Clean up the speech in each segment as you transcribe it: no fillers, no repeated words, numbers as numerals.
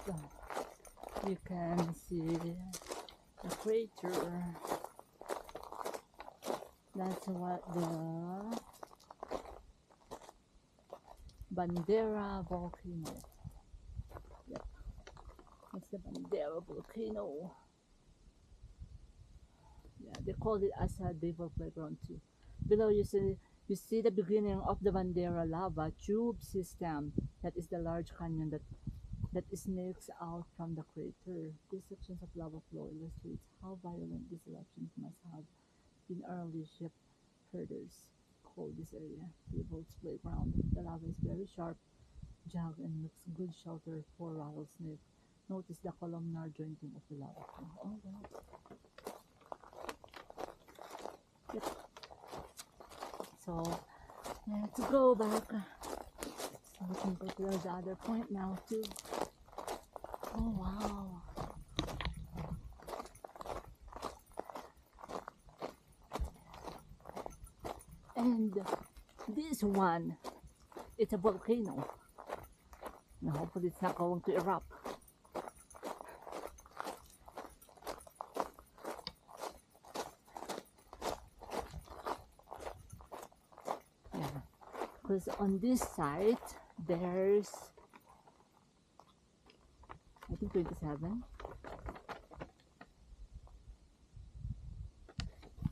that you can see the crater. That's what the Bandera volcano. Yep, that's the Bandera volcano. Yeah, they call it as a devil playground too. Below you see the beginning of the Bandera lava tube system. That is the large canyon that snakes out from the crater. These sections of lava flow illustrates how violent these eruptions must have been. Early ship herders called this area Devil's Playground. The lava is very sharp, jagged, and makes good shelter for rattlesnake. Notice the columnar jointing of the lava flow. Oh, wow. Yep. So let's go back. So we can go to the other point now too. Oh wow. And this one, it's a volcano. Now hopefully it's not going to erupt. Yeah, because on this side there's I think 27.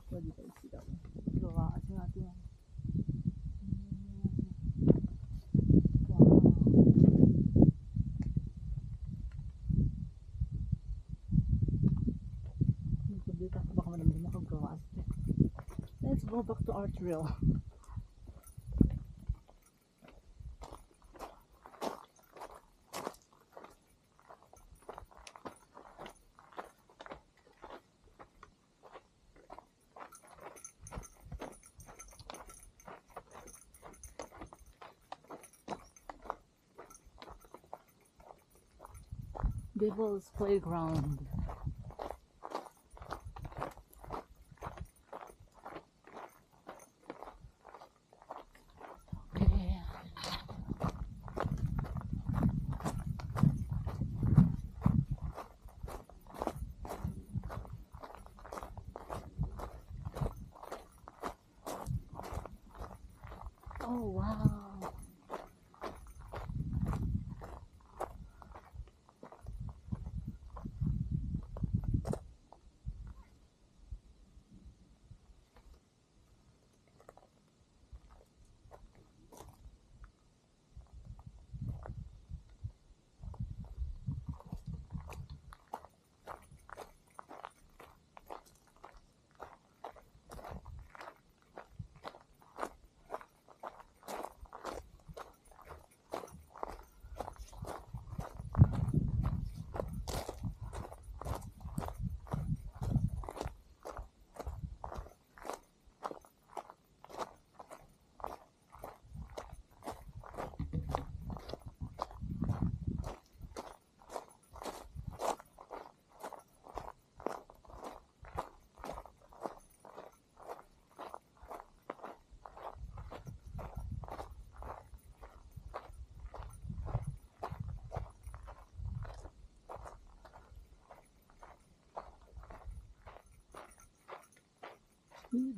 What did I see that one? Gawa kasi natin yan. Wow. Let's go back to our trail. Devil's Playground. Okay. Oh wow.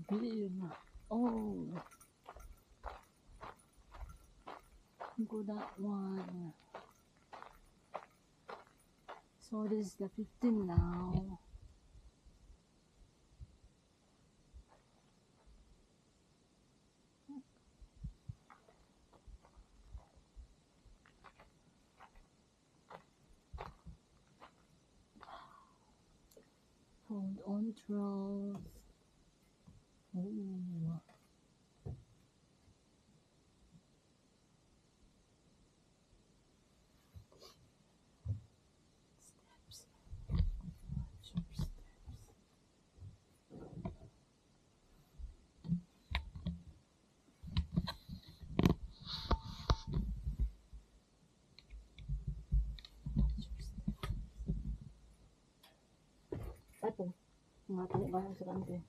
Big. Oh, go that one. So this is the 15 now. Hold on trails. Oh. Steps. Sure steps. Ito. Mga tao ka sa kante.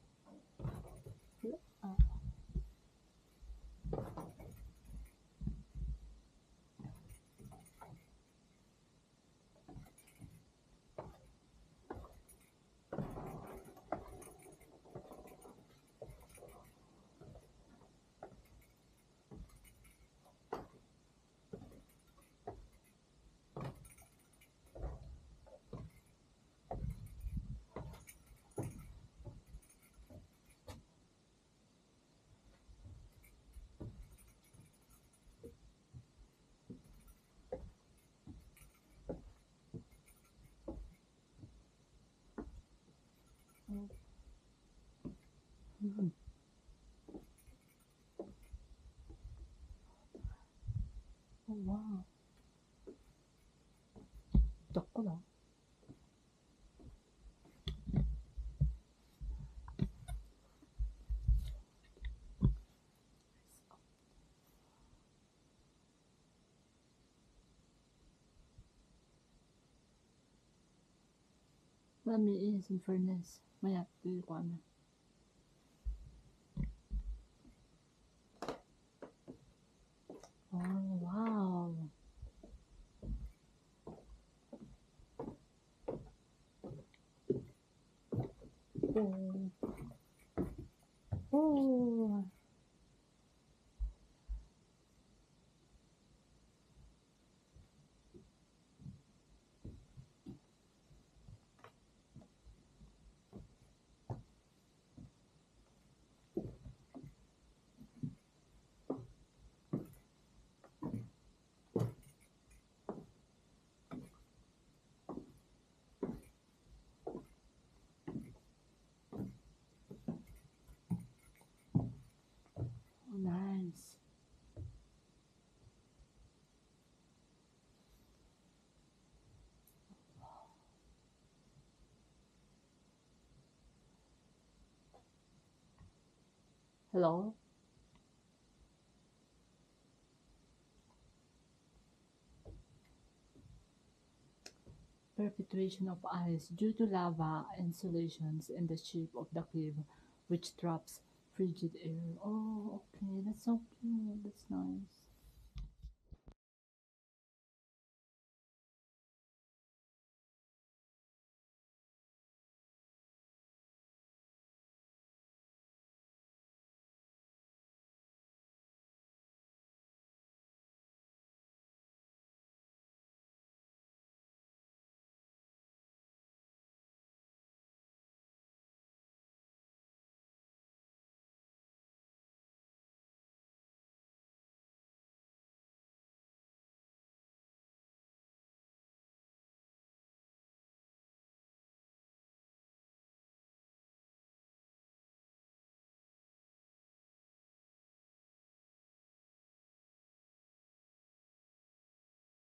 Lami is in furnace. Maya, tuyo ko na. Oh, wow. Oh, oh. Oh, nice. Hello? Perpetuation of ice due to lava insulations in the shape of the cave, which traps frigid air. Oh, okay, that's so cute. That's nice.